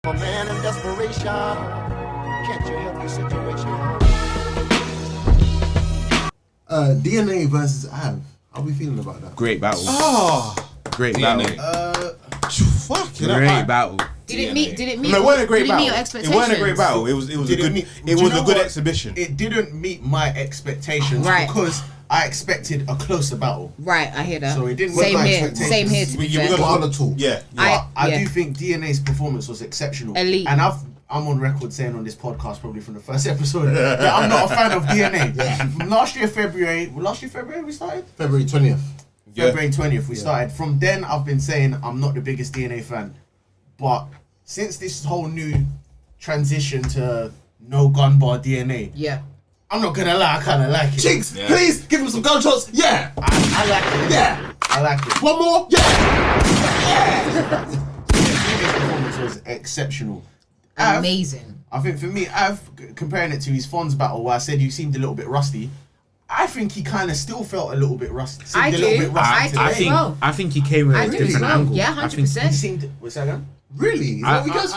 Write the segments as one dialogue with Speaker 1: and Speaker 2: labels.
Speaker 1: A man in desperation, can't you help your situation?
Speaker 2: DNA versus Ave. How are we feeling about that?
Speaker 3: Great battle. Great
Speaker 4: DNA.
Speaker 3: battle.
Speaker 4: Fuck it.
Speaker 3: Great battle.
Speaker 5: Did it meet?
Speaker 4: No, it wasn't a great battle.
Speaker 5: Your
Speaker 4: it
Speaker 5: expectations?
Speaker 4: wasn't a great battle. It was a good. It was a good exhibition.
Speaker 6: It didn't meet my expectations because I expected a closer battle.
Speaker 5: Right, I hear that.
Speaker 6: So it didn't
Speaker 5: Same
Speaker 6: meet my
Speaker 5: here.
Speaker 6: expectations.
Speaker 5: Same here. To be fair.
Speaker 4: got
Speaker 2: One or two.
Speaker 4: Yeah.
Speaker 6: I do think DNA's performance was exceptional.
Speaker 5: Elite.
Speaker 6: And I'm on record saying on this podcast, probably from the first episode, that I'm not a fan of DNA. From last year February we started?
Speaker 2: February 20th.
Speaker 6: February 20th we started. From then I've been saying I'm not the biggest DNA fan. But since this whole new transition to no gun bar DNA, I'm not gonna lie, I kinda like it.
Speaker 2: Cheeks, please give him some gunshots. Yeah.
Speaker 6: I like it.
Speaker 2: Yeah.
Speaker 6: I like it.
Speaker 2: One more. Yeah.
Speaker 6: DNA's performance was exceptional.
Speaker 5: Amazing.
Speaker 6: I think for me, comparing it to his Fonz battle where I said you seemed a little bit rusty, I think he kind of still felt a little bit rusty.
Speaker 5: I do.
Speaker 3: I think he came with a different angle.
Speaker 5: Yeah, 100%.
Speaker 6: He seemed. What's that again?
Speaker 2: Really? Is that what you guys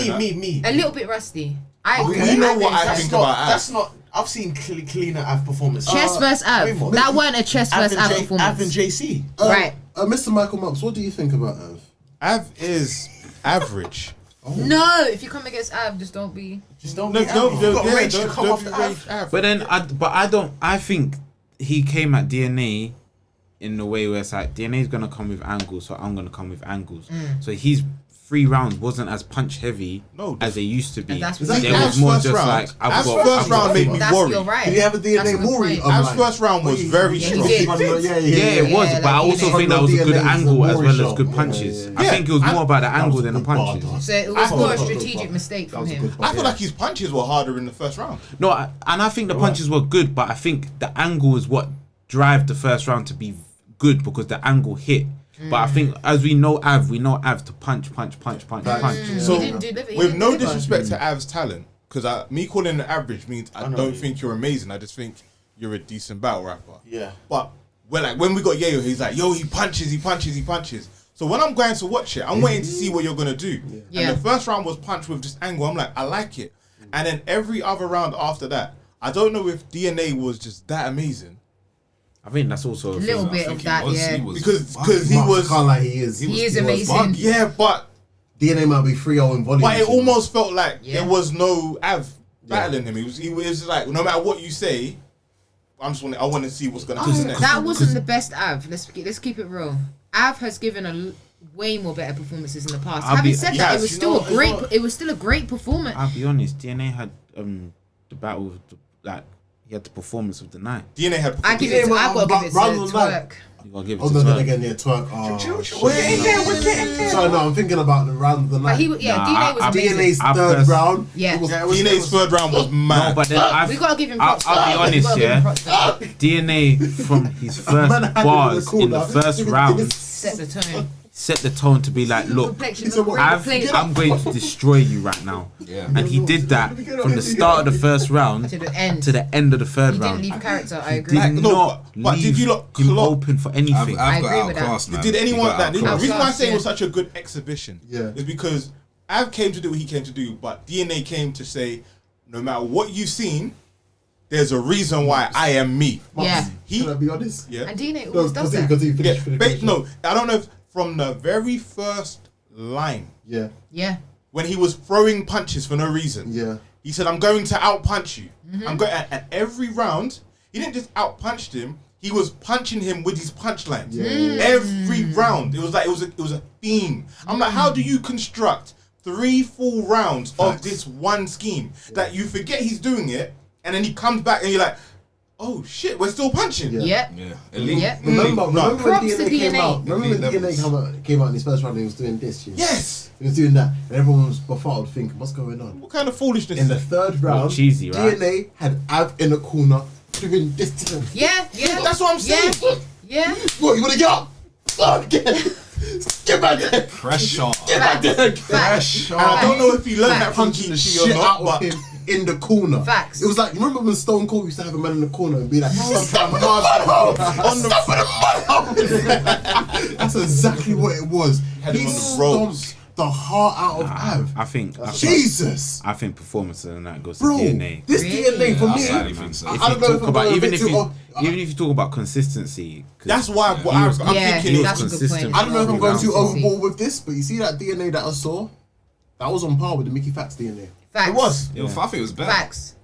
Speaker 2: think?
Speaker 6: Me.
Speaker 5: A little bit rusty. I agree.
Speaker 4: You know what I think about Av.
Speaker 6: That's not. I've seen cleaner Av performance.
Speaker 5: Chest versus Av. That weren't a chest versus Av performance.
Speaker 6: Av and JC.
Speaker 5: Right.
Speaker 2: Mr. Michael Mumps, what do you think about Av?
Speaker 4: Av is average.
Speaker 5: No, if you come against Av, just don't be.
Speaker 4: Don't
Speaker 5: be
Speaker 4: rage
Speaker 5: to come off the
Speaker 4: Av.
Speaker 3: But then, I think he came at DNA in the way where it's like DNA's gonna come with angles, so I'm gonna come with angles. So his 3 rounds wasn't as punch heavy as they used to be.
Speaker 5: That's
Speaker 3: there was more just like
Speaker 4: Av's first round made me worried.
Speaker 5: You're right.
Speaker 2: Did he have a DNA worry?
Speaker 4: Av's first round was very strong.
Speaker 3: Yeah, it was, but I also think that was a good angle as well as good punches. I think it was more about the angle than the punches.
Speaker 5: So it was more a strategic mistake from him.
Speaker 4: I feel like his punches were harder in the first round.
Speaker 3: No, and I think the punches were good, but I think the angle is what drive the first round to be good because the angle hit. But I think as we know Av to punch.
Speaker 4: So with no disrespect to Av's talent, because me calling it average means I don't think you're amazing. I just think you're a decent battle rapper.
Speaker 6: Yeah.
Speaker 4: But when we got Yayo, he's like, yo, he punches. So when I'm going to watch it, I'm waiting to see what you're gonna do. And the first round was punch with this angle. I'm like, I like it. And then every other round after that, I don't know if DNA was just that amazing.
Speaker 3: I think that's also
Speaker 5: a little bit of that,
Speaker 4: because he was.
Speaker 2: Can't lie, he is.
Speaker 5: He is amazing.
Speaker 4: Yeah, but
Speaker 2: DNA might be 3-0 in volume.
Speaker 4: But it almost felt like there was no Av battling him. He was like, no matter what you say, I want to see what's gonna happen next.
Speaker 5: That wasn't the best Av. Let's keep it real. Av has given way more better performances in the past. Having said that, it was still a great performance.
Speaker 3: I'll be honest, DNA had the battle with he had the performance of the night.
Speaker 4: DNA had.
Speaker 5: I've got to give it to Twerk.
Speaker 3: You gotta give it to Twerk.
Speaker 2: Then again, Twerk. We're getting there. So no, I'm thinking about the round of the night.
Speaker 5: DNA was amazing.
Speaker 2: DNA's third round.
Speaker 5: Yeah.
Speaker 4: DNA's third round was mad.
Speaker 3: No, but then
Speaker 5: we gotta give him props.
Speaker 3: I'll be honest, DNA from his first bars in the first round set the tone to be like, look, I'm going to destroy you right now. And he did that from the start of the first round to the end of the third round.
Speaker 5: He didn't leave character, I agree.
Speaker 3: Did not leave him open for anything.
Speaker 5: I agree with that.
Speaker 4: Did anyone that? The reason why I say it was such a good exhibition is because Av came to do what he came to do, but DNA came to say, no matter what you've seen, there's a reason why I am me.
Speaker 5: Yeah.
Speaker 2: Can I be honest?
Speaker 5: Yeah. And DNA always does that.
Speaker 4: No, I don't know if from the very first line.
Speaker 2: Yeah.
Speaker 4: When he was throwing punches for no reason.
Speaker 2: Yeah.
Speaker 4: He said, I'm going to out-punch you. I'm going at every round, he didn't just out-punch him, he was punching him with his punchlines. Every round. It was like it was a theme. I'm like, how do you construct 3 full rounds of this one scheme that you forget he's doing it and then he comes back and you're like, oh shit, we're still punching.
Speaker 2: Remember when DNA came out? Remember when DNA came out in his first round and he was doing this?
Speaker 4: Yes.
Speaker 2: He was doing that. And everyone was befuddled thinking, what's going on?
Speaker 4: What kind of foolishness
Speaker 2: in the third round,
Speaker 3: cheesy, right?
Speaker 2: DNA had Av in the corner doing this to him.
Speaker 5: Yeah.
Speaker 4: That's what I'm saying.
Speaker 5: Yeah.
Speaker 2: What, you want to get up? Get back there.
Speaker 7: Pressure.
Speaker 2: Get back there.
Speaker 7: Pressure.
Speaker 4: And I don't know if he learned that from
Speaker 2: punching the
Speaker 4: Geechee
Speaker 2: shit
Speaker 4: or not,
Speaker 2: out
Speaker 4: but
Speaker 2: of him in the corner.
Speaker 5: Facts.
Speaker 2: It was like, you remember when Stone Cold used to have a man in the corner and be like, stop that That's exactly what it was.
Speaker 4: Had him on the ropes.
Speaker 2: the heart out of Av.
Speaker 3: I think
Speaker 2: Jesus.
Speaker 3: I think performance and that goes to
Speaker 2: Bro,
Speaker 3: DNA.
Speaker 2: this DNA for me.
Speaker 4: I think so.
Speaker 2: I don't know if I'm going
Speaker 3: even if you talk about consistency,
Speaker 4: That's why I'm thinking
Speaker 5: that's a good point.
Speaker 2: I don't know if I'm going too
Speaker 5: Consistency.
Speaker 2: overboard with this, but you see that DNA that I saw? That was on par with the Mickey Facts DNA.
Speaker 5: Facts.
Speaker 6: It was.
Speaker 7: I think it was better.
Speaker 5: Facts.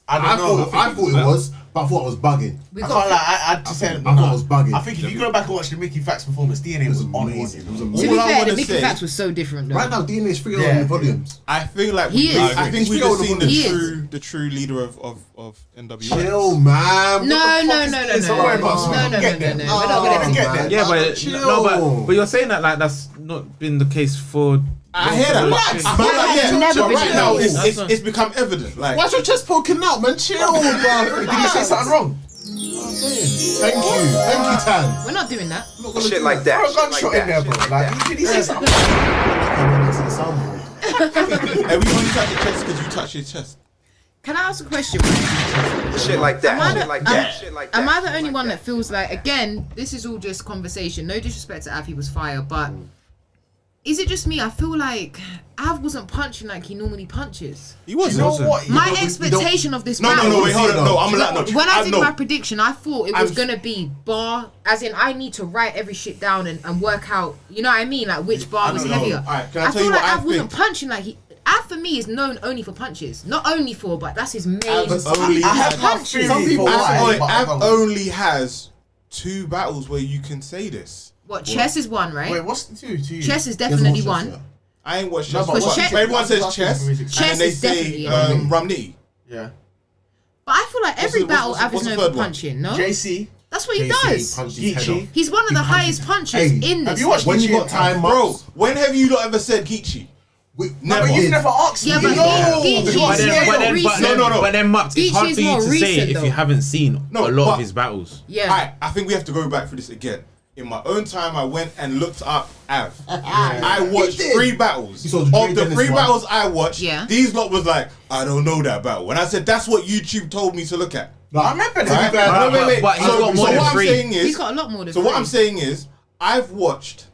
Speaker 2: I thought it was, but I thought it was bugging.
Speaker 5: We
Speaker 6: I
Speaker 5: got
Speaker 6: can't lie, I just said
Speaker 2: I thought it was bugging.
Speaker 6: I think if you go back and watch the Mickey Facts performance, DNA was on
Speaker 2: amazing. It was
Speaker 5: To
Speaker 2: amazing.
Speaker 5: be
Speaker 4: All I
Speaker 5: fair,
Speaker 4: wanna
Speaker 5: the Mickey
Speaker 4: say-
Speaker 5: Facts was so different though.
Speaker 2: Right now, DNA is 3
Speaker 6: Yeah.
Speaker 2: volumes.
Speaker 4: I feel like
Speaker 5: He is.
Speaker 4: I think
Speaker 2: He's
Speaker 4: we
Speaker 2: free
Speaker 4: just
Speaker 2: on
Speaker 4: seen
Speaker 2: the
Speaker 5: He
Speaker 4: the true leader of NWA.
Speaker 2: Chill, man.
Speaker 5: No.
Speaker 6: Don't worry about it.
Speaker 5: No. We're not gonna
Speaker 6: get
Speaker 5: do
Speaker 6: there.
Speaker 5: that.
Speaker 3: yeah, but
Speaker 2: chill.
Speaker 3: but you're saying that like that's not been the case for.
Speaker 4: I hear that.
Speaker 2: Relax,
Speaker 4: But
Speaker 2: man.
Speaker 4: like, yeah,
Speaker 5: Never
Speaker 4: so
Speaker 5: been
Speaker 4: right now
Speaker 5: chill.
Speaker 4: it's become evident. Like
Speaker 2: Why's your chest poking out, man? Chill, bro.
Speaker 6: Did he say something wrong?
Speaker 2: Thank you, Tan.
Speaker 5: We're not doing that.
Speaker 8: Shit like that.
Speaker 6: Throw a gunshot in there, bro. Like, did he say something?
Speaker 4: everyone touch your chest because you touch your chest.
Speaker 5: Can I ask a question? Right?
Speaker 8: Shit like that.
Speaker 5: Am I
Speaker 8: Shit
Speaker 5: the-
Speaker 8: like that. Shit like that.
Speaker 5: Am I the only one that feels like, again, this is all just conversation. No disrespect to Av, he was fire, but is it just me? I feel like Av wasn't punching like he normally punches.
Speaker 4: He was.
Speaker 6: You know what?
Speaker 5: My expectation of this
Speaker 4: No,
Speaker 5: battle.
Speaker 4: wait, hold on. No, I'm not.
Speaker 5: When I did my prediction, I thought it was
Speaker 4: I'm-
Speaker 5: gonna be bar, as in I need to write every shit down and work out. You know what I mean? Like which bar
Speaker 4: I
Speaker 5: was
Speaker 4: don't know.
Speaker 5: heavier.
Speaker 4: Alright, can I
Speaker 5: I
Speaker 4: tell you
Speaker 5: feel like
Speaker 4: what I
Speaker 5: Av wasn't
Speaker 4: think?
Speaker 5: punching like he. Av for me is known only for punches, not only for, but that's his main.
Speaker 4: Av's only
Speaker 6: I have
Speaker 4: had-
Speaker 6: my
Speaker 5: punches.
Speaker 6: theory for why. but I
Speaker 4: Av
Speaker 6: don't-
Speaker 4: only has 2 battles where you can say this.
Speaker 5: What chess is one, right?
Speaker 6: Wait, what's the two to you?
Speaker 5: Chess is definitely
Speaker 2: Yes,
Speaker 5: one.
Speaker 2: yeah.
Speaker 4: I ain't watched
Speaker 6: No,
Speaker 4: chess.
Speaker 6: but
Speaker 4: but
Speaker 5: chess-
Speaker 4: everyone says chess, and
Speaker 5: Chess
Speaker 4: then they
Speaker 5: is
Speaker 4: say
Speaker 5: definitely
Speaker 4: Ramney.
Speaker 6: Yeah.
Speaker 5: But I feel like every
Speaker 4: the-
Speaker 5: battle
Speaker 4: what's the-
Speaker 5: Av is
Speaker 4: what's the
Speaker 5: known
Speaker 4: third
Speaker 5: for
Speaker 4: one?
Speaker 5: punching. No,
Speaker 6: JC.
Speaker 5: that's what he
Speaker 2: JC
Speaker 5: does.
Speaker 2: punched his head
Speaker 6: Geechee.
Speaker 2: off.
Speaker 5: He's one of the highest punchers
Speaker 2: Hey,
Speaker 5: in
Speaker 6: have
Speaker 5: this.
Speaker 6: you watched
Speaker 2: When you
Speaker 6: Geechee
Speaker 2: got time,
Speaker 4: Bro, when have you not ever said Geechee?
Speaker 6: No,
Speaker 4: Never.
Speaker 6: but you've never asked
Speaker 5: Yeah,
Speaker 6: me.
Speaker 5: but
Speaker 6: No.
Speaker 5: Geechee
Speaker 6: Because
Speaker 5: is
Speaker 3: But then,
Speaker 6: yeah,
Speaker 5: more
Speaker 3: but then,
Speaker 5: recent.
Speaker 4: No.
Speaker 3: but then, Mups, it's hard
Speaker 5: Geechee
Speaker 3: for
Speaker 5: is
Speaker 3: you
Speaker 5: more
Speaker 3: to say
Speaker 5: recent,
Speaker 3: if
Speaker 5: though.
Speaker 3: you haven't seen
Speaker 4: No,
Speaker 3: a lot
Speaker 4: but-
Speaker 3: of his battles.
Speaker 5: Yeah.
Speaker 4: I think we have to go back for this again. In my own time, I went and looked up Av. I watched
Speaker 2: He did.
Speaker 4: 3 battles.
Speaker 2: You saw the
Speaker 4: Of
Speaker 2: Dre
Speaker 4: the
Speaker 2: Dennis
Speaker 4: 3
Speaker 2: one.
Speaker 4: battles I watched,
Speaker 5: Yeah.
Speaker 4: these lot was like, I don't know that battle. And I said, that's what YouTube told me to look at.
Speaker 6: I remember
Speaker 2: Right?
Speaker 6: that.
Speaker 2: Right?
Speaker 4: Wait.
Speaker 3: But he's
Speaker 4: So
Speaker 3: got more
Speaker 4: what
Speaker 3: than
Speaker 4: I'm
Speaker 3: 3.
Speaker 4: saying
Speaker 5: He's
Speaker 4: is,
Speaker 5: got a lot more than.
Speaker 4: so what I'm saying is, I've watched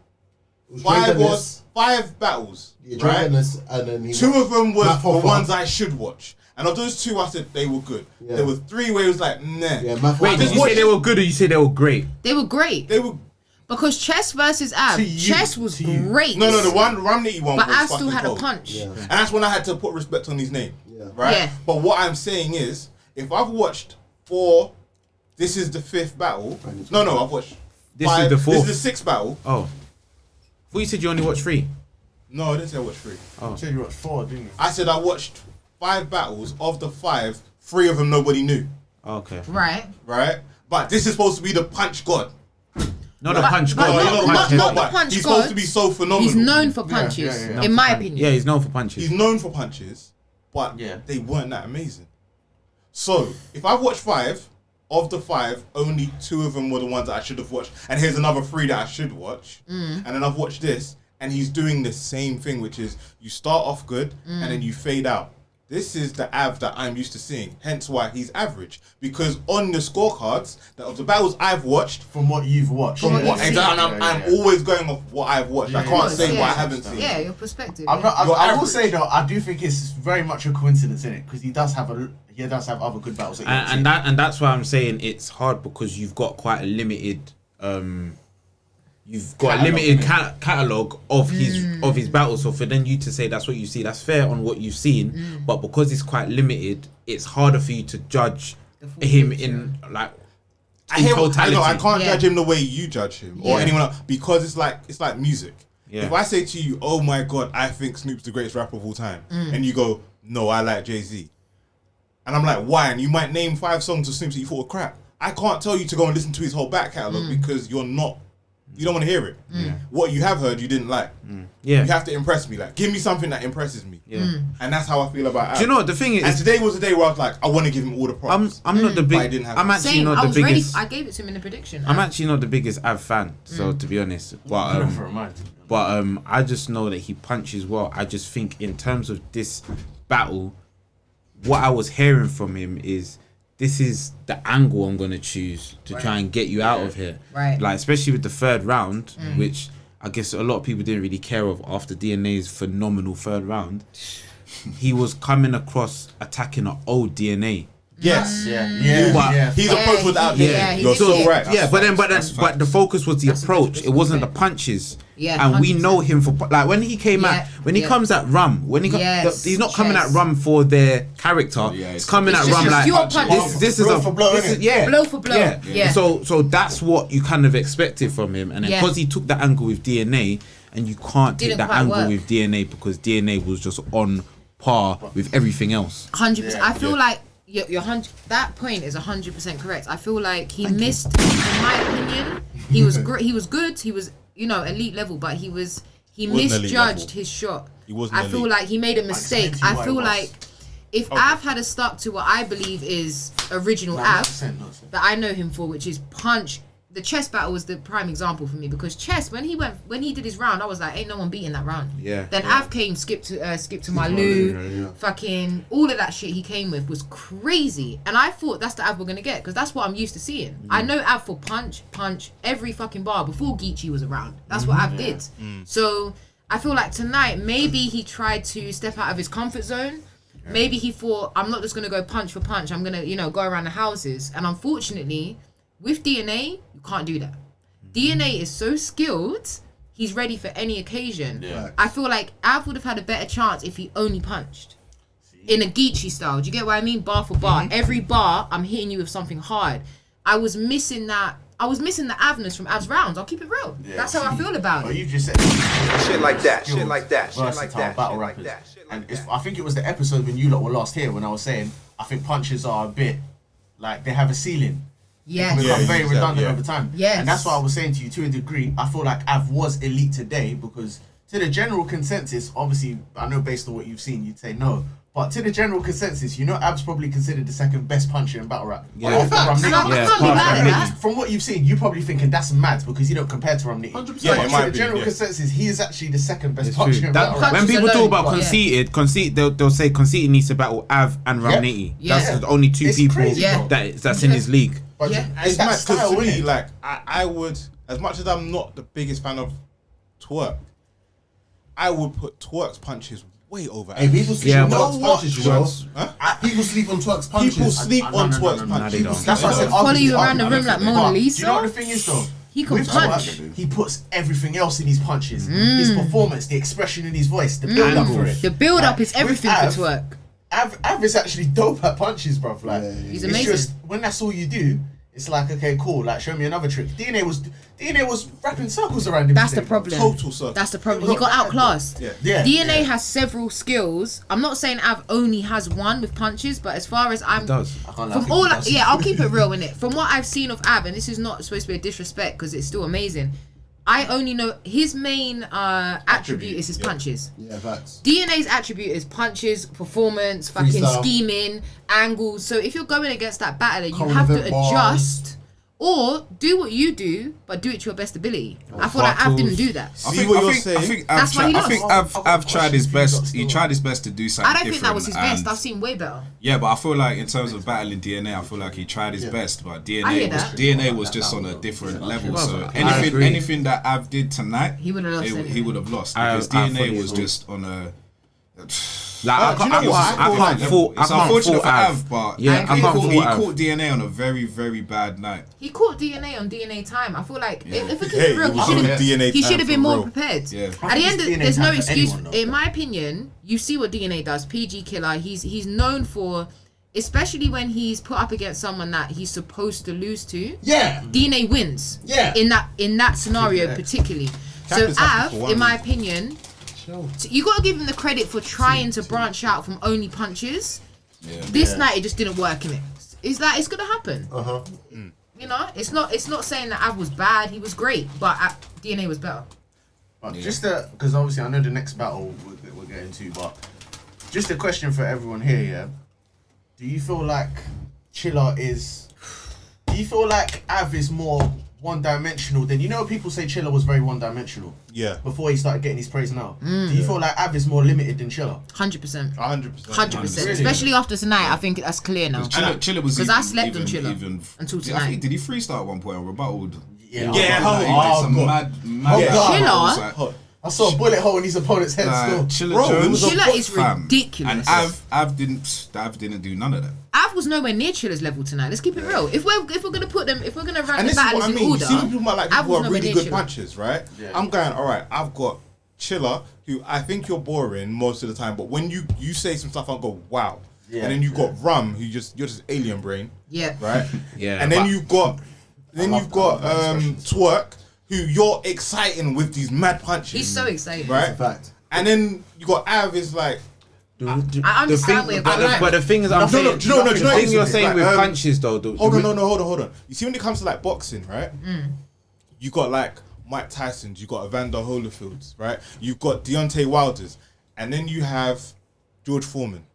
Speaker 4: five battles, right?
Speaker 2: And then he
Speaker 4: 2 of them was
Speaker 2: Matt
Speaker 4: the
Speaker 2: Hoffa.
Speaker 4: ones I should watch. And of those 2, I said they were good.
Speaker 2: Yeah.
Speaker 4: There were 3 where it was like, nah.
Speaker 2: Yeah, Matt
Speaker 3: Wait,
Speaker 2: Hoffa.
Speaker 3: did you say they were good or you say they were great?
Speaker 5: They were great
Speaker 4: They were
Speaker 5: because chess versus Av.
Speaker 6: To you,
Speaker 5: Chess was
Speaker 6: to you.
Speaker 5: great.
Speaker 4: no, the one Ramney one
Speaker 5: But
Speaker 4: was
Speaker 5: Av still
Speaker 4: fucking
Speaker 5: had
Speaker 4: cold.
Speaker 5: a punch.
Speaker 2: Yeah.
Speaker 4: And that's when I had to put respect on his name.
Speaker 2: Yeah.
Speaker 4: Right?
Speaker 5: Yeah.
Speaker 4: But what I'm saying is, if I've watched 4, this is the 5th battle. No, I've watched
Speaker 3: This
Speaker 4: 5.
Speaker 3: is the 4th.
Speaker 4: This is the 6th battle.
Speaker 3: Oh. I thought you said you only watched 3.
Speaker 4: No, I didn't say I watched 3.
Speaker 6: You said you watched 4, didn't you?
Speaker 4: I said I watched 5 battles. Of the 5, 3 of them nobody knew.
Speaker 3: Okay.
Speaker 5: Right.
Speaker 4: Right? But this is supposed to be the punch god.
Speaker 3: Not a punch
Speaker 5: but
Speaker 3: god.
Speaker 5: not-
Speaker 3: not a
Speaker 5: not-
Speaker 3: punch
Speaker 5: not
Speaker 3: head.
Speaker 5: the
Speaker 4: but
Speaker 5: punch
Speaker 4: he's
Speaker 5: god.
Speaker 4: supposed to be so phenomenal.
Speaker 5: He's known for punches,
Speaker 6: yeah.
Speaker 5: in my opinion.
Speaker 3: Yeah, he's known for punches.
Speaker 4: He's known for punches, but
Speaker 6: Yeah.
Speaker 4: they weren't that amazing. So, if I've watched 5, of the 5, only 2 of them were the ones that I should have watched. And here's another 3 that I should watch. And then I've watched this, and he's doing the same thing, which is you start off good, and then you fade out. This is the Av that I'm used to seeing, hence why he's average. Because on the scorecards, of the battles I've watched,
Speaker 6: From what you've watched.
Speaker 5: From what
Speaker 6: Yeah.
Speaker 5: you've seen.
Speaker 4: and I'm always going off what I've watched. I
Speaker 6: Yeah,
Speaker 4: can't
Speaker 6: yeah.
Speaker 4: say what I
Speaker 5: Yeah.
Speaker 4: haven't seen.
Speaker 5: Yeah, your perspective.
Speaker 6: I'm not,
Speaker 4: You're
Speaker 6: I will
Speaker 4: average.
Speaker 6: say though, I do think it's very much a coincidence in it because he does have other good battles. That
Speaker 3: And that's why I'm saying it's hard because you've got quite a limited catalog of his battles. So for then you to say that's what you see, that's fair on what you've seen. But because it's quite limited, it's harder for you to judge him in like
Speaker 4: I hear what, I
Speaker 3: totality.
Speaker 4: know I can't
Speaker 5: Yeah.
Speaker 4: judge him the way you judge him or
Speaker 5: Yeah.
Speaker 4: anyone else because it's like music.
Speaker 3: Yeah.
Speaker 4: If I say to you, "Oh my god, I think Snoop's the greatest rapper of all time," and you go, "No, I like Jay-Z," and I'm like, "Why?" and you might name 5 songs of Snoop that you thought were crap. I can't tell you to go and listen to his whole back catalog because you don't want to hear it. What you have heard, you didn't like.
Speaker 3: Yeah.
Speaker 4: You have to impress me. Like, give me something that impresses me.
Speaker 3: Yeah.
Speaker 4: And that's how I feel about Av.
Speaker 3: Do you know what the thing is?
Speaker 4: And today was the day where I was like, I want to give him all the props.
Speaker 3: I'm not the
Speaker 4: But I
Speaker 3: big.
Speaker 4: didn't have
Speaker 3: I'm
Speaker 4: it.
Speaker 3: actually
Speaker 5: Same.
Speaker 3: not
Speaker 5: I
Speaker 3: the
Speaker 5: was ready.
Speaker 3: biggest.
Speaker 5: I gave it to him in the prediction.
Speaker 3: I'm actually not the biggest Av fan. So to be honest, but I just know that he punches well. I just think in terms of this battle, what I was hearing from him is this is the angle I'm gonna choose to try and get you out of here.
Speaker 5: Right.
Speaker 3: Like especially with the 3rd round, which I guess a lot of people didn't really care of after DNA's phenomenal third round. He was coming across attacking an old DNA.
Speaker 4: Yes.
Speaker 3: But
Speaker 4: his approach was out there.
Speaker 5: he
Speaker 4: You're
Speaker 5: did
Speaker 4: so
Speaker 5: it.
Speaker 4: right.
Speaker 3: but the focus was the
Speaker 5: That's a
Speaker 3: approach.
Speaker 5: good
Speaker 3: It wasn't the
Speaker 5: perspective.
Speaker 3: punches.
Speaker 5: Yeah,
Speaker 3: and we
Speaker 5: 100%.
Speaker 3: know him for like when he came he comes at Rum he's not coming at Rum for their character. He's coming at Rum like this is
Speaker 6: blow for blow,
Speaker 5: blow for blow. Yeah.
Speaker 3: So that's what you kind of expected from him, and then because he took that angle with DNA, and you can't take that angle with DNA because DNA was just on par with everything else.
Speaker 5: 100%. I feel like you're that point is 100% correct. I feel like he missed, in my opinion, he was great. He was good. He was, elite level, but he misjudged his shot. I feel like he made a mistake. I feel like if Av had stuck to what I believe is original Av that I know him for, which is punch. The chess battle was the prime example for me because chess when he did his round, I was like, ain't no one beating that round. Then Av came, skip to my Lou, fucking all of that shit he came with was crazy, and I thought that's the Av we're gonna get because that's what I'm used to seeing. I know Av for punch every fucking bar before Geechee was around. That's what Av did. So I feel like tonight maybe he tried to step out of his comfort zone. Maybe he thought I'm not just gonna go punch for punch. I'm gonna go around the houses, and unfortunately. With DNA, you can't do that. DNA is so skilled, he's ready for any occasion. I feel like Av would have had a better chance if he only punched. In a Geechee style. Do you get what I mean? Bar for bar. Every bar, I'm hitting you with something hard. I was missing that. I was missing the Avness from Av's rounds. I'll keep it real. That's how I feel about it.
Speaker 6: You just said
Speaker 1: Shit like that. Shit like that. Shit like
Speaker 6: versatile
Speaker 1: that.
Speaker 6: battle
Speaker 1: Shit like
Speaker 6: rappers.
Speaker 1: that. Shit like
Speaker 6: And
Speaker 1: that.
Speaker 6: I think it was the episode when you lot were last here when I was saying I think punches are a bit like they have a ceiling.
Speaker 5: Yes.
Speaker 6: They become very redundant
Speaker 4: yeah.
Speaker 6: over time.
Speaker 5: Yes.
Speaker 6: And that's why I was saying to you, to a degree, I feel like Av was elite today because to the general consensus, obviously, I know based on what you've seen, you'd say no. But to the general consensus, Av's probably considered the second best puncher in battle rap.
Speaker 3: Yeah.
Speaker 6: From what you've seen, you're probably thinking that's mad because you don't compare to Ramniti.
Speaker 2: 100%.
Speaker 4: Yeah,
Speaker 6: But
Speaker 4: it
Speaker 6: to
Speaker 4: might
Speaker 6: the
Speaker 4: be,
Speaker 6: general
Speaker 4: yeah.
Speaker 6: consensus, he is actually the second best
Speaker 3: It's
Speaker 6: puncher
Speaker 3: true.
Speaker 6: in battle rap.
Speaker 3: When people
Speaker 5: alone,
Speaker 3: talk about
Speaker 5: but-
Speaker 3: conceit, they'll say conceit needs to battle Av and Ramniti.
Speaker 5: Yeah.
Speaker 3: That's the only two
Speaker 6: It's
Speaker 3: people
Speaker 6: crazy, bro.
Speaker 3: that's in his league.
Speaker 6: But
Speaker 5: Yeah.
Speaker 6: it's
Speaker 4: It's
Speaker 6: that
Speaker 4: mad
Speaker 6: style,
Speaker 4: because to me,
Speaker 6: innit?
Speaker 4: like I would, as much as I'm not the biggest fan of Twerk, I would put Twerk's punches way over.
Speaker 2: Hey, people sleep
Speaker 3: Yeah,
Speaker 2: on
Speaker 3: but-
Speaker 2: Twerk's punches, you know.
Speaker 4: Huh?
Speaker 2: People sleep on Twerk's punches.
Speaker 4: People sleep on Twerk's
Speaker 3: no,
Speaker 4: punches.
Speaker 3: they don't.
Speaker 6: That's why I said
Speaker 5: Follow you
Speaker 6: arguably,
Speaker 5: around the room like
Speaker 6: but
Speaker 5: Mona
Speaker 6: do
Speaker 5: Lisa.
Speaker 6: you know what the thing is though?
Speaker 5: He can
Speaker 6: With
Speaker 5: punch.
Speaker 6: Twerk, he puts everything else in his punches. His performance, the expression in his voice, the build up for it.
Speaker 5: The build up
Speaker 6: Like,
Speaker 5: is everything
Speaker 6: with
Speaker 5: for twerk.
Speaker 6: Av is actually dope at punches, bruv. Like,
Speaker 5: He's
Speaker 6: it's
Speaker 5: amazing.
Speaker 6: just when that's all you do, it's like okay, cool. Like, show me another trick. DNA was wrapping circles around him.
Speaker 5: That's the
Speaker 6: today, bruv.
Speaker 5: problem.
Speaker 4: Total circle.
Speaker 5: That's the problem.
Speaker 6: It
Speaker 5: He
Speaker 6: was
Speaker 5: got
Speaker 6: bad,
Speaker 5: outclassed.
Speaker 4: Yeah.
Speaker 6: Yeah.
Speaker 5: DNA has several skills. I'm not saying Av only has one with punches, but as far as I'm
Speaker 3: Does.
Speaker 6: I can't lie, I
Speaker 5: from
Speaker 6: think
Speaker 5: all
Speaker 6: he does.
Speaker 5: I'll keep it real in it. From what I've seen of Av, and this is not supposed to be a disrespect because it's still amazing. I only know his main attribute is his punches.
Speaker 2: Yeah, facts.
Speaker 5: DNA's attribute is punches, performance, fucking
Speaker 2: Freestyle.
Speaker 5: scheming, angles. So if you're going against that battler, you
Speaker 2: Current
Speaker 5: have to
Speaker 2: event bars.
Speaker 5: adjust or do what you do, but do it to your best ability. I feel like Av didn't do that.
Speaker 4: See what you're saying?
Speaker 7: I think
Speaker 5: That's why he
Speaker 7: I think
Speaker 5: lost.
Speaker 7: Av tried his
Speaker 6: I've got
Speaker 7: best.
Speaker 6: questions
Speaker 7: He
Speaker 6: for you
Speaker 7: tried his best to do something
Speaker 5: I don't think that
Speaker 7: different,
Speaker 5: was his best.
Speaker 7: and-
Speaker 5: I've seen way better.
Speaker 7: Yeah, but I feel like in terms of battling DNA, I feel like he tried his best, but
Speaker 5: I
Speaker 7: DNA
Speaker 5: hear
Speaker 7: was
Speaker 5: that.
Speaker 7: DNA was just on a different level. So
Speaker 3: I agree.
Speaker 7: anything that Av did tonight,
Speaker 5: He would've lost anyway.
Speaker 7: he would have lost
Speaker 3: I
Speaker 7: because
Speaker 3: fully
Speaker 7: DNA was
Speaker 3: agree.
Speaker 7: just on a.
Speaker 3: Like I
Speaker 4: do you
Speaker 3: can't
Speaker 4: know what?
Speaker 3: I can't fault
Speaker 7: It's unfortunate for Av, but
Speaker 3: Yeah, I
Speaker 7: he
Speaker 3: can't
Speaker 7: caught,
Speaker 3: fault
Speaker 7: he
Speaker 3: Av.
Speaker 7: caught DNA on a very, very bad night.
Speaker 5: He caught DNA on DNA time. I feel like if we keep
Speaker 4: Hey,
Speaker 5: it real,
Speaker 4: it
Speaker 5: he
Speaker 4: was
Speaker 5: should
Speaker 4: on
Speaker 5: have
Speaker 4: DNA
Speaker 5: he
Speaker 4: time
Speaker 5: should have
Speaker 4: for
Speaker 5: been more
Speaker 4: real.
Speaker 5: prepared.
Speaker 7: Yeah.
Speaker 5: At the end,
Speaker 6: it's DNA
Speaker 5: there's no
Speaker 6: time for
Speaker 5: excuse.
Speaker 6: anyone, though.
Speaker 5: In my opinion, you see what DNA does. PG killer. He's known for, especially when he's put up against someone that he's supposed to lose to.
Speaker 2: Yeah.
Speaker 5: DNA wins.
Speaker 2: Yeah.
Speaker 5: In that scenario particularly. So
Speaker 4: Captain's happy
Speaker 5: Av,
Speaker 4: for one
Speaker 5: in my
Speaker 4: reason.
Speaker 5: opinion, you got to give him the credit for trying to branch out from only punches.
Speaker 7: Yeah.
Speaker 5: This night it just didn't work in it. It's gonna happen.
Speaker 2: Uh-huh.
Speaker 5: You know, it's not saying that Av was bad. He was great, but DNA was better.
Speaker 6: But just because obviously I know the next battle we're getting to, but just a question for everyone here, yeah. Do you feel like Chilla is? Do you feel like Av is more one-dimensional than people say Chilla was very one-dimensional
Speaker 4: Yeah.
Speaker 6: before he started getting his praise now? Do you feel like Av is more limited than Chilla?
Speaker 5: 100%.
Speaker 4: 100%.
Speaker 5: 100%.
Speaker 6: Really?
Speaker 5: Especially after tonight, I think that's clear now.
Speaker 7: Chilla was
Speaker 5: Because I slept on
Speaker 7: even
Speaker 5: Chilla until
Speaker 7: I
Speaker 5: tonight.
Speaker 7: think, did he freestyle at one point or rebutted?
Speaker 6: Yeah.
Speaker 7: Some mad
Speaker 5: Chiller.
Speaker 6: I saw a bullet hole in his opponent's head still.
Speaker 7: Chiller Jones,
Speaker 5: Chiller is ridiculous.
Speaker 7: and Av didn't do none of that.
Speaker 5: Av was nowhere near Chiller's level tonight. Let's keep it real. If we're gonna put them, if we're gonna rank
Speaker 4: And
Speaker 5: the
Speaker 4: this is
Speaker 5: battles
Speaker 4: what I
Speaker 5: in
Speaker 4: mean.
Speaker 5: order,
Speaker 4: You see when people might like
Speaker 5: Av
Speaker 4: people
Speaker 5: was
Speaker 4: who are
Speaker 5: nowhere
Speaker 4: really
Speaker 5: near
Speaker 4: good
Speaker 5: Chiller.
Speaker 4: punchers, right?
Speaker 6: Yeah.
Speaker 4: I'm going, all right, I've got Chiller, who I think you're boring most of the time, but when you say some stuff, I'll go, wow.
Speaker 6: Yeah.
Speaker 4: And then you've got Rum, who you're just alien brain,
Speaker 5: Yeah.
Speaker 4: right?
Speaker 3: Yeah.
Speaker 4: And then you've got Twerk, who you're exciting with these mad punches.
Speaker 5: He's so excited.
Speaker 4: right?
Speaker 2: That's a fact.
Speaker 4: And then you got Av is like,
Speaker 5: I understand where you're going.
Speaker 3: But the thing is, I'm saying,
Speaker 4: do you know
Speaker 3: the
Speaker 4: what
Speaker 3: thing you're
Speaker 4: it's
Speaker 3: saying
Speaker 4: like,
Speaker 3: with punches though.
Speaker 4: hold on. You see when it comes to like boxing, right? You got like Mike Tyson's, you got Evander Holyfield's, right? You've got Deontay Wilder's, and then you have George Foreman.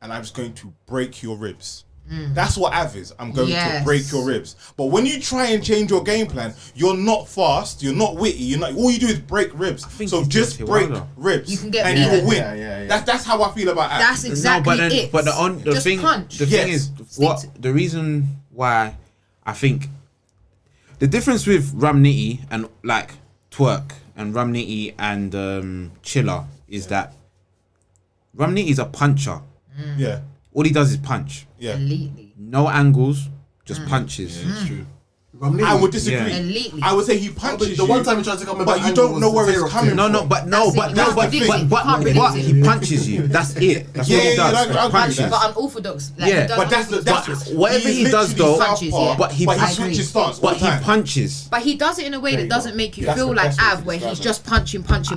Speaker 4: And I'm just going to break your ribs. That's what Av is. I'm going to break your ribs. But when you try and change your game plan, you're not fast, you're not witty, you're not. All you do is break ribs. So just break ribs,
Speaker 5: You can get
Speaker 4: and
Speaker 5: beat.
Speaker 4: you will win.
Speaker 6: Yeah.
Speaker 4: That's how I feel about Av.
Speaker 5: That's exactly
Speaker 3: no,
Speaker 5: it.
Speaker 3: but the
Speaker 5: Just
Speaker 3: thing,
Speaker 5: punch.
Speaker 3: the thing is, what the reason why I think the difference with Ramniti and like Twerk and Ramniti and Chiller is that Ramniti is a puncher.
Speaker 4: Yeah.
Speaker 3: All he does is punch.
Speaker 4: Yeah.
Speaker 5: Elitely.
Speaker 3: No angles, just punches.
Speaker 7: It's true.
Speaker 4: I would disagree.
Speaker 3: Yeah.
Speaker 5: Elitely.
Speaker 4: I would say he punches
Speaker 2: The one
Speaker 4: you,
Speaker 2: time he tried to come in,
Speaker 4: but you don't know where it's coming
Speaker 3: No,
Speaker 4: from.
Speaker 3: but
Speaker 5: He
Speaker 3: he punches you. That's it. That's what he does.
Speaker 4: I agree with
Speaker 3: punches.
Speaker 4: that.
Speaker 5: But unorthodox. Like,
Speaker 3: Yeah,
Speaker 5: he does
Speaker 4: But that's
Speaker 5: unorthodox.
Speaker 3: whatever he
Speaker 4: he's
Speaker 3: does
Speaker 4: literally
Speaker 3: though,
Speaker 4: southpaw,
Speaker 5: yeah.
Speaker 3: but he
Speaker 4: switches stance all
Speaker 3: But
Speaker 4: the
Speaker 3: he
Speaker 4: time.
Speaker 3: punches.
Speaker 5: But he does it in a way
Speaker 6: There
Speaker 5: that
Speaker 6: you
Speaker 5: doesn't
Speaker 6: go.
Speaker 5: make you
Speaker 6: That's
Speaker 5: feel
Speaker 6: the
Speaker 5: like
Speaker 6: best way to
Speaker 5: Av, where he's
Speaker 6: describe
Speaker 5: just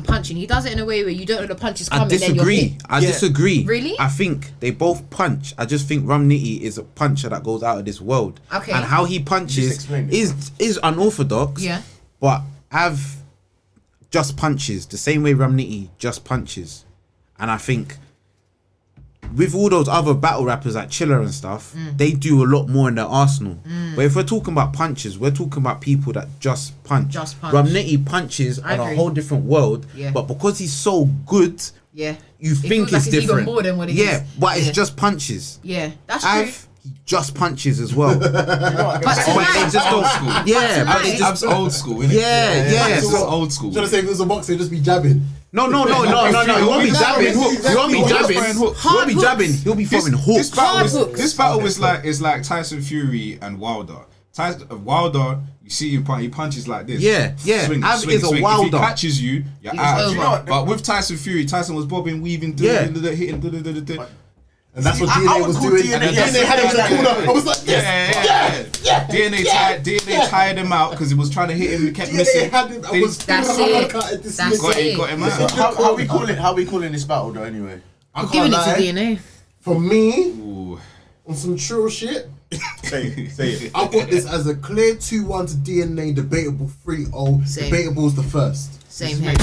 Speaker 5: punching. He does it in a way where you don't know the punch is
Speaker 3: I
Speaker 5: coming. Then you're
Speaker 3: disagree.
Speaker 5: hit.
Speaker 3: I disagree.
Speaker 5: Really?
Speaker 3: I think they both punch. I just think Ramniti is a puncher that goes out of this world.
Speaker 5: Okay.
Speaker 3: And how he
Speaker 6: Just
Speaker 3: punches
Speaker 6: explain it.
Speaker 3: is unorthodox.
Speaker 5: Yeah.
Speaker 3: But Av just punches the same way Ramniti just punches. And I think with all those other battle rappers like Chiller and stuff, they do a lot more in their arsenal. But if we're talking about punches, we're talking about people that just punch.
Speaker 5: Just punch.
Speaker 3: Ramniti punches
Speaker 5: I
Speaker 3: on
Speaker 5: agree.
Speaker 3: a whole different world.
Speaker 5: Yeah.
Speaker 3: But because he's so good,
Speaker 5: Yeah.
Speaker 3: you
Speaker 5: It
Speaker 3: think
Speaker 5: feels
Speaker 3: it's
Speaker 5: like it's even
Speaker 3: different.
Speaker 5: more than what it
Speaker 3: yeah,
Speaker 5: is.
Speaker 3: but it's
Speaker 5: Yeah.
Speaker 3: just punches.
Speaker 5: Yeah. That's true.
Speaker 3: Av, he just punches as well.
Speaker 5: But
Speaker 3: But they
Speaker 5: tonight,
Speaker 3: just don't.
Speaker 7: Old school.
Speaker 3: Yeah, but they
Speaker 5: tonight-
Speaker 3: just.
Speaker 7: Av's old school, innit?
Speaker 3: Yeah.
Speaker 7: It's
Speaker 3: So,
Speaker 7: old school.
Speaker 2: Trying to say if it was a boxer, he'd just be jabbing.
Speaker 3: no. He won't be jabbing. He won't be jabbing. He won't be
Speaker 5: Hard
Speaker 3: jabbing.
Speaker 5: hooks.
Speaker 3: He'll be throwing
Speaker 7: This
Speaker 3: hooks.
Speaker 7: battle was like Tyson Fury and Wilder. Wilder, you see him punch, he punches like this.
Speaker 3: Yeah. Av is a
Speaker 7: If he
Speaker 3: Wilder.
Speaker 7: catches you, you're
Speaker 5: He's
Speaker 7: out.
Speaker 5: over.
Speaker 7: You know what? But with Tyson Fury, Tyson was bobbing, weaving, hitting.
Speaker 2: And that's what
Speaker 6: I
Speaker 2: DNA
Speaker 6: would
Speaker 2: was
Speaker 6: call
Speaker 2: doing.
Speaker 6: DNA
Speaker 2: And then they had him in the corner. I was like, yes.
Speaker 7: Yeah. DNA tired him out because he was trying to hit him. He kept
Speaker 2: DNA
Speaker 7: missing.
Speaker 2: had him. I was
Speaker 5: That's it. That's
Speaker 7: Got
Speaker 5: it.
Speaker 7: him out.
Speaker 6: So how we calling this battle though anyway?
Speaker 5: I'm giving it to DNA.
Speaker 2: For me,
Speaker 7: Ooh.
Speaker 2: on some true shit,
Speaker 4: Say it.
Speaker 2: I got this as a clear 2-1 to DNA, debatable 3-0.
Speaker 5: Same.
Speaker 2: Debatable's the first.
Speaker 5: Same here.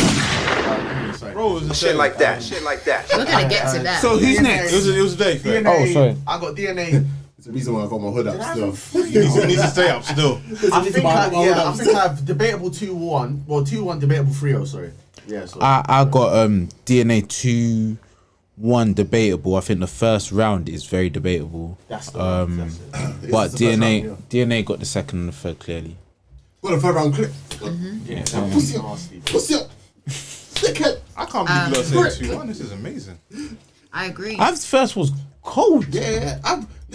Speaker 4: Bro, it was a
Speaker 8: Shit
Speaker 4: day.
Speaker 8: like that. Shit like that.
Speaker 5: We're gonna get to that.
Speaker 3: So who's next?
Speaker 4: It was a day. Fred.
Speaker 6: DNA,
Speaker 3: Oh, sorry.
Speaker 6: I got DNA.
Speaker 2: It's the reason why I got my hood up still.
Speaker 4: He needs to stay up still.
Speaker 6: I think I have debatable 2-1. Well, 2-1, debatable 3-0. Sorry. Yeah. So
Speaker 3: I got DNA 2-1 debatable. I think the first round is very debatable.
Speaker 6: that's the
Speaker 3: But
Speaker 2: the first
Speaker 3: DNA
Speaker 2: round,
Speaker 3: DNA got the second and the third clearly.
Speaker 2: Got a third round clip. Pussy up.
Speaker 6: nasty.
Speaker 2: Pussy up. Dickhead.
Speaker 4: I can't believe you lot saying 2-1. This is amazing.
Speaker 5: I agree.
Speaker 3: Av's first was cold.
Speaker 2: Yeah.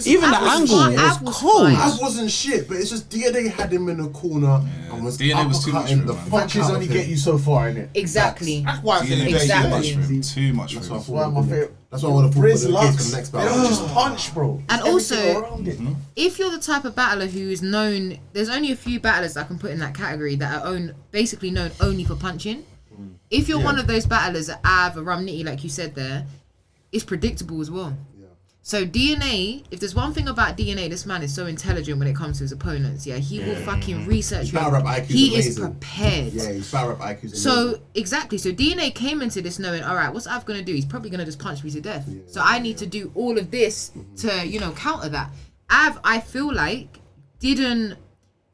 Speaker 3: Even the
Speaker 5: Av was
Speaker 3: angle
Speaker 5: fine.
Speaker 3: was
Speaker 5: Av was
Speaker 3: cold.
Speaker 5: fine.
Speaker 2: I wasn't shit, but it's just DNA had him in the corner and was
Speaker 7: DNA was too much
Speaker 2: uppercutting
Speaker 7: for
Speaker 2: the
Speaker 7: him, man.
Speaker 2: fuck
Speaker 6: Punches
Speaker 2: out
Speaker 6: only
Speaker 2: of
Speaker 6: get
Speaker 2: him.
Speaker 6: you so far, innit?
Speaker 5: Exactly.
Speaker 4: That's why I said
Speaker 7: DNA
Speaker 4: it
Speaker 7: was
Speaker 4: was
Speaker 7: too
Speaker 5: Exactly.
Speaker 7: much for him. Too much for him.
Speaker 6: One of my favorite.
Speaker 2: That's why I want to put
Speaker 6: Riz
Speaker 2: for the
Speaker 6: Lux.
Speaker 2: next
Speaker 6: They
Speaker 2: battle.
Speaker 6: don't just punch, bro.
Speaker 5: And
Speaker 6: Everything
Speaker 5: also-
Speaker 6: around it.
Speaker 5: If you're the type of battler who is known, there's only a few battlers I can put in that category that are basically known only for punching. If you're one of those battlers that Av or Ramniti, like you said there, it's predictable as well. So DNA, if there's one thing about DNA, this man is so intelligent when it comes to his opponents. Yeah, he will fucking research.
Speaker 2: Battle rap IQ 's
Speaker 5: He is
Speaker 2: amazing.
Speaker 5: prepared.
Speaker 2: Yeah, his battle rap IQ's amazing.
Speaker 5: So exactly. So DNA came into this knowing, all right, what's Av gonna do? He's probably gonna just punch me to death. So I need to do all of this to counter that. Av, I feel like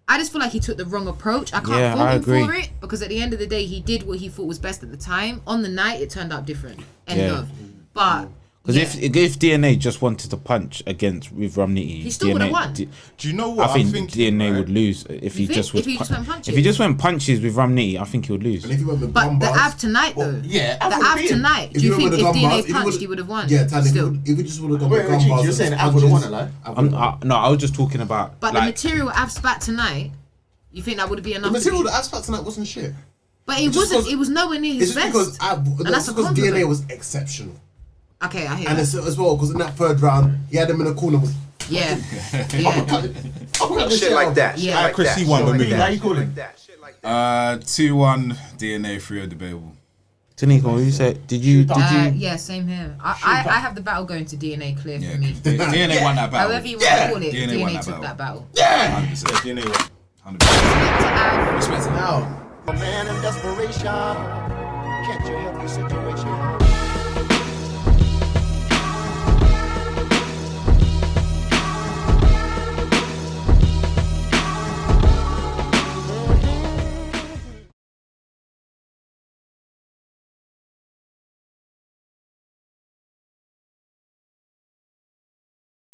Speaker 5: I just feel like he took the wrong approach. I can't fault him for it because at the end of the day, he did what he thought was best at the time. On the night, it turned out different. End of. But
Speaker 3: Because if DNA just wanted to punch with Romney,
Speaker 5: he still would have won.
Speaker 4: Do you know what?
Speaker 3: I think DNA would lose if he just went punches. If he just went punches with Romney, I think he would lose.
Speaker 2: And if he went with
Speaker 5: but the Av tonight though,
Speaker 6: yeah,
Speaker 5: the Av tonight. Do you think if DNA punched, he would have won?
Speaker 2: Yeah, still. If he just would have gone with gun bars,
Speaker 6: you're saying Av would have won it, like?
Speaker 3: No, I was just talking about.
Speaker 5: But the material Av spat tonight, you think that would be enough?
Speaker 2: The material that Av spat tonight wasn't shit.
Speaker 5: But it wasn't. It was nowhere near his best.
Speaker 2: And that's because DNA was exceptional.
Speaker 5: Okay, I hear
Speaker 2: and
Speaker 5: that.
Speaker 2: as well, because in that third round, he had him in a corner.
Speaker 5: Yeah.
Speaker 1: Shit like that.
Speaker 5: Yeah.
Speaker 4: Chris, he won the movie.
Speaker 6: How you calling?
Speaker 7: 2-1 DNA, 3 debatable.
Speaker 3: Tanika, what you said? Did you?
Speaker 5: Yeah, same here. I have the battle going to DNA clear for me.
Speaker 7: DNA won that battle.
Speaker 5: However you want to call it,
Speaker 7: DNA
Speaker 5: took that battle.
Speaker 6: Yeah.
Speaker 7: 100%.
Speaker 4: DNA won.
Speaker 7: 100%. Respect it.
Speaker 6: Now.
Speaker 1: A man in desperation. Can't you help the situation?